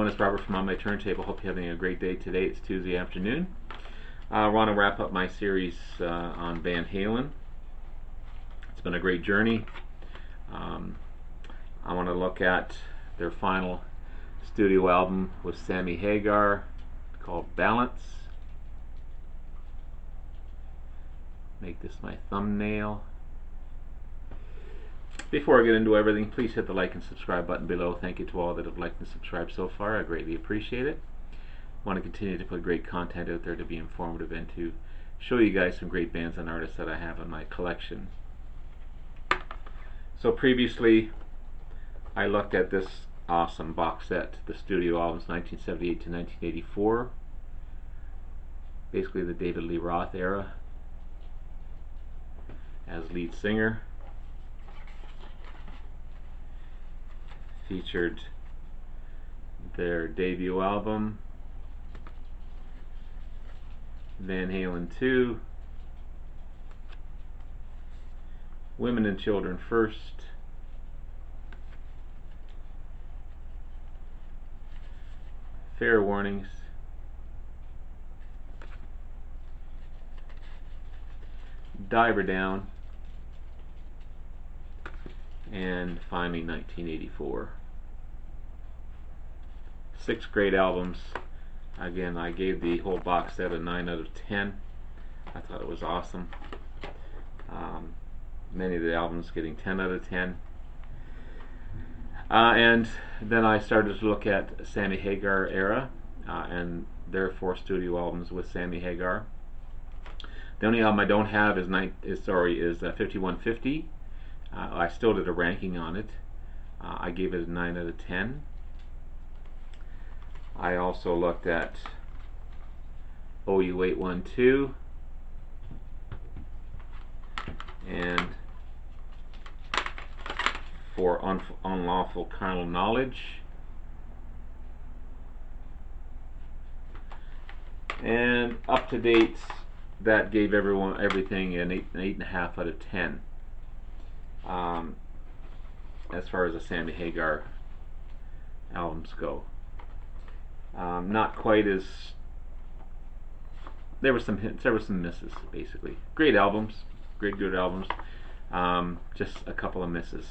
everyone, it's Robert from On My Turntable. Hope you're having a great day today. It's Tuesday afternoon. I want to wrap up my series on Van Halen. It's been a great journey. I want to look at their final studio album with Sammy Hagar called Balance. Make this my thumbnail. Before I get into everything, please hit the like and subscribe button below. Thank you to all that have liked and subscribed so far. I greatly appreciate it. I want to continue to put great content out there to be informative and to show you guys some great bands and artists that I have in my collection. So previously I looked at this awesome box set, the studio albums 1978 to 1984, basically the David Lee Roth era as lead singer. Featured their debut album, Van Halen 2, Women and Children First, Fair Warnings, Diver Down, and finally 1984. 6 great albums. Again, I gave the whole box set a 9 out of 10. I thought it was awesome. Many of the albums getting 10 out of 10. And then I started to look at Sammy Hagar era and their 4 studio albums with Sammy Hagar. The only album I don't have is 5150. I still did a ranking on it. I gave it a 9 out of 10. I also looked at OU812 and For Unlawful Carnal Knowledge, and Up to Date, that gave everything an 8.5 out of 10. As far as the Sammy Hagar albums go, not quite as, there were some hits, there were some misses. Basically, great albums, good albums, just a couple of misses,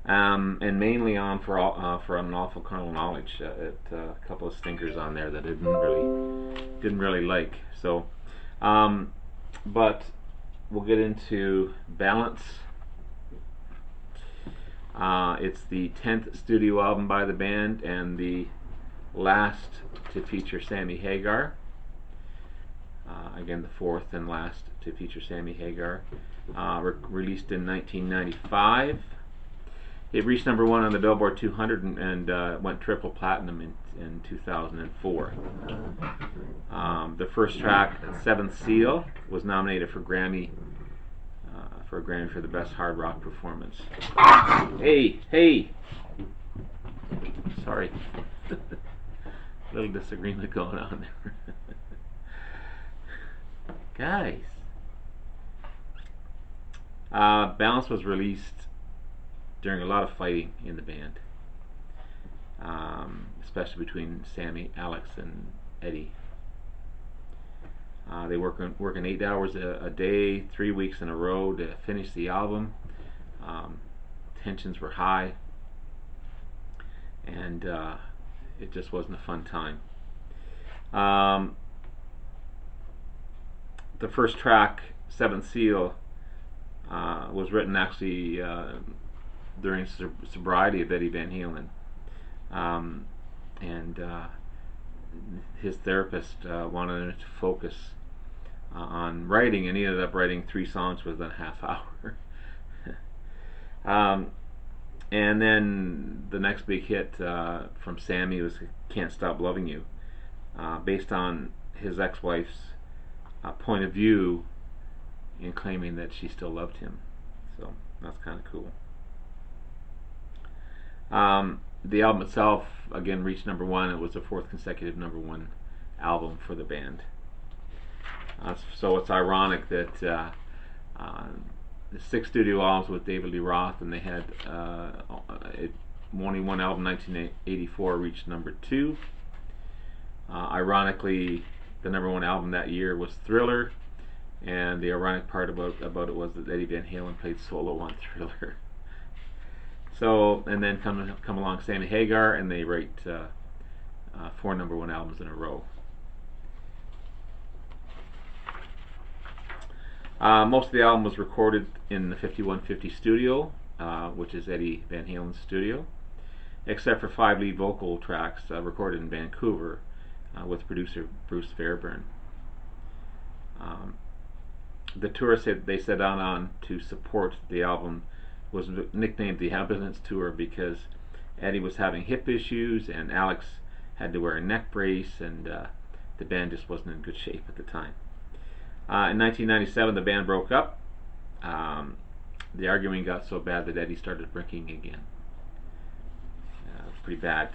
and mainly on For Unlawful Carnal Knowledge, a couple of stinkers on there that I didn't really like. So, but we'll get into Balance. It's the 10th studio album by the band and the last to feature Sammy Hagar. Again, the 4th and last to feature Sammy Hagar. Released in 1995. It reached #1 on the Billboard 200 and went triple platinum in 2004. The first track, Seventh Seal, was nominated for a Grammy for the best hard rock performance. Hey! Sorry. Little disagreement going on there. Guys. Balance was released during a lot of fighting in the band, especially between Sammy, Alex, and Eddie. They working 8 hours a day, 3 weeks in a row to finish the album. Tensions were high, and it just wasn't a fun time. The first track, Seventh Seal, was written actually during sobriety of Eddie Van Halen, and his therapist wanted him to focus on writing, and he ended up writing 3 songs within a half hour. And then the next big hit from Sammy was Can't Stop Lovin You, based on his ex-wife's point of view in claiming that she still loved him. So that's kind of cool. The album itself, again, reached #1. It was the 4th consecutive #1 album for the band. So it's ironic that the 6 studio albums with David Lee Roth, and they had only one album, 1984, reached number 2. Ironically, the number 1 album that year was Thriller, and the ironic part about it was that Eddie Van Halen played solo on Thriller. So, and then come along Sammy Hagar, and they write 4 number 1 albums in a row. Most of the album was recorded in the 5150 studio, which is Eddie Van Halen's studio, except for 5 lead vocal tracks recorded in Vancouver with producer Bruce Fairbairn. The tour they set out on to support the album was nicknamed the Ambulance Tour because Eddie was having hip issues and Alex had to wear a neck brace, and the band just wasn't in good shape at the time. In 1997, the band broke up. The arguing got so bad that Eddie started drinking again. Pretty bad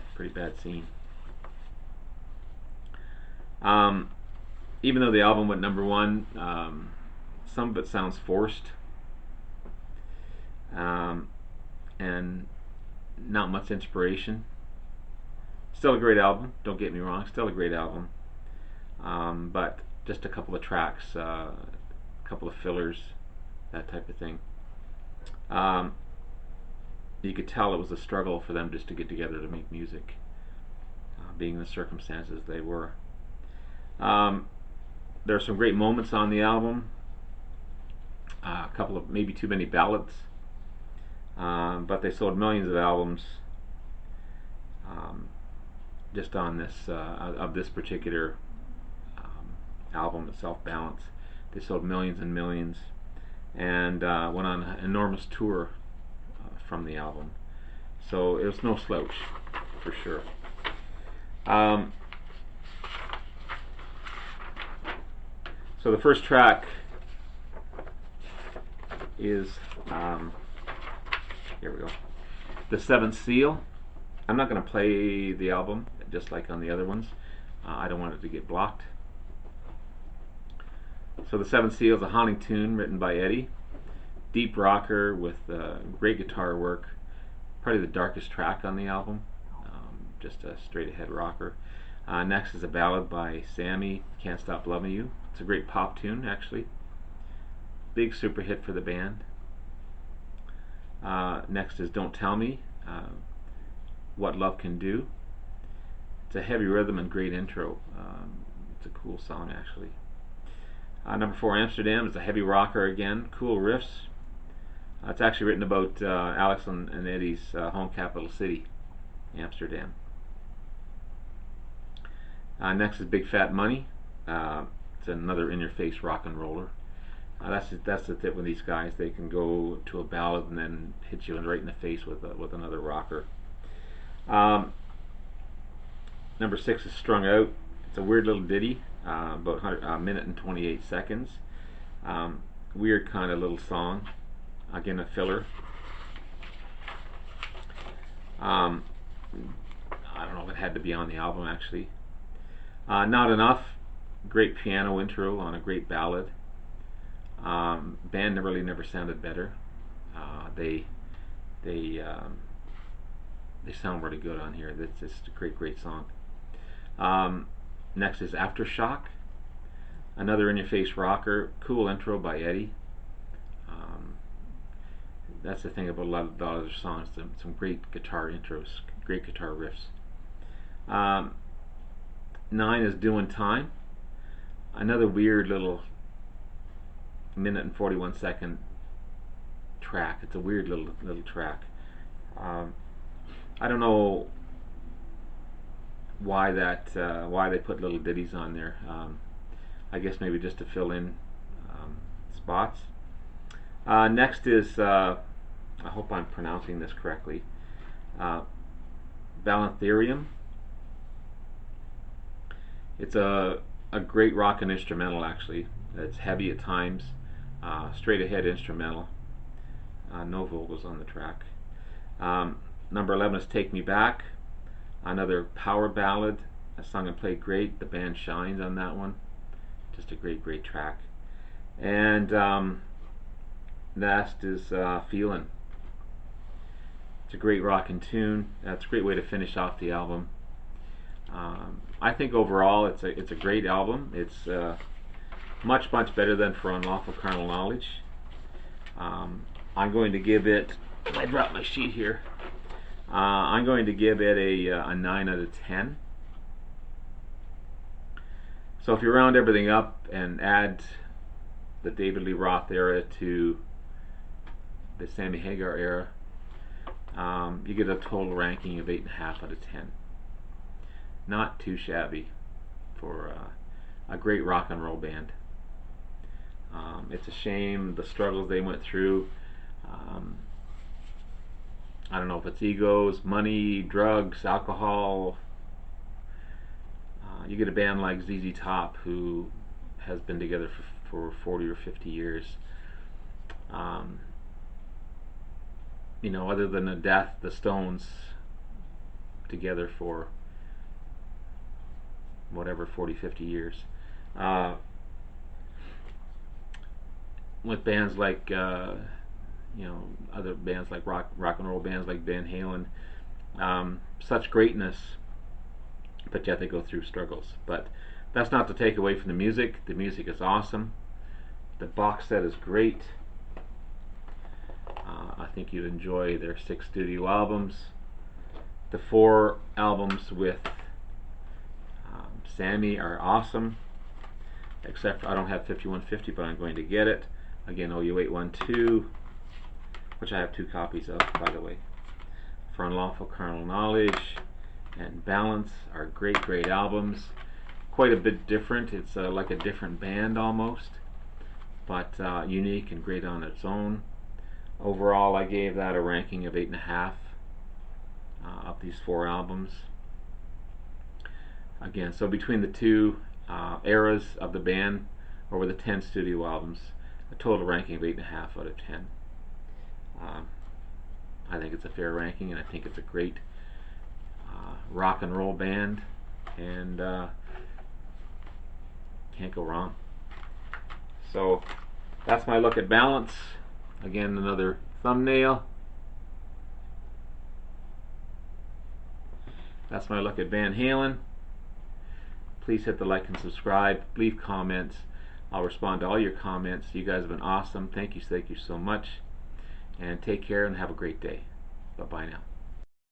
scene. Even though the album went number 1, some of it sounds forced, and not much inspiration. Still a great album, don't get me wrong, still a great album, but just a couple of tracks, a couple of fillers, that type of thing. You could tell it was a struggle for them just to get together to make music, being the circumstances they were. There are some great moments on the album, a couple of maybe too many ballads, but they sold millions of albums just on this of this particular album itself, Balance. They sold millions and millions, and went on an enormous tour from the album. So it was no slouch, for sure. So the first track is, here we go, The Seventh Seal. I'm not going to play the album just like on the other ones. I don't want it to get blocked. So The Seventh Seal is a haunting tune written by Eddie. Deep rocker with great guitar work. Probably the darkest track on the album. Just a straight ahead rocker. Next is a ballad by Sammy, Can't Stop Lovin You. It's a great pop tune, actually. Big super hit for the band. Next is Don't Tell Me, What Love Can Do. It's a heavy rhythm and great intro. It's a cool song, actually. Number 4, Amsterdam, is a heavy rocker again, cool riffs. It's actually written about Alex and Eddie's home capital city, Amsterdam. Next is Big Fat Money. It's another in-your-face rock and roller. That's the tip with these guys. They can go to a ballad and then hit you right in the face with another rocker. Number 6 is Strung Out. It's a weird little ditty, about a minute and 28 seconds. Weird kind of little song. Again, a filler. I don't know if it had to be on the album, actually. Not Enough. Great piano intro on a great ballad. Band really never sounded better. They sound really good on here. It's just a great song. Next is Aftershock, another in-your-face rocker. Cool intro by Eddie. That's the thing about a lot of other songs. Some great guitar intros, great guitar riffs. 9 is Doing Time, another weird little minute and 41 second track. It's a weird little track. I don't know why they put little ditties on there. I guess maybe just to fill in spots. Next is, I hope I'm pronouncing this correctly, Balantherium. It's a great rock and instrumental, actually. It's heavy at times, straight ahead instrumental. No vocals on the track. Number 11 is Take Me Back, another power ballad, sung and played great. The band shines on that one. Just a great track. And last is Feelin'. It's a great rockin' tune. It's a great way to finish off the album. I think overall it's a great album. It's much better than For Unlawful Carnal Knowledge. I'm going to give it. I dropped my sheet here. I'm going to give it a 9 out of 10. So if you round everything up and add the David Lee Roth era to the Sammy Hagar era, you get a total ranking of 8.5 out of 10. Not too shabby for a great rock and roll band. It's a shame the struggles they went through. I don't know if it's egos, money, drugs, alcohol. You get a band like ZZ Top, who has been together for 40 or 50 years. You know, other than the death, the Stones together for whatever, 40, 50 years. With bands like, you know, other bands like rock and roll bands like Van Halen, such greatness, but yet they go through struggles. But that's not to take away from the music. The music is awesome. The box set is great. I think you'd enjoy their 6 studio albums. The 4 albums with Sammy are awesome, except for I don't have 5150, but I'm going to get it. Again, OU812, which I have 2 copies of, by the way. For Unlawful Carnal Knowledge and Balance are great albums. Quite a bit different. It's like a different band almost, but unique and great on its own. Overall, I gave that a ranking of 8.5 of these 4 albums. Again, so between the 2 eras of the band, over the 10 studio albums, a total ranking of 8.5 out of 10. I think it's a fair ranking, and I think it's a great rock and roll band, and can't go wrong. So that's my look at Balance. Again, another thumbnail. That's my look at Van Halen. Please hit the like and subscribe. Leave comments. I'll respond to all your comments. You guys have been awesome. Thank you so much. And take care and have a great day. Bye-bye now.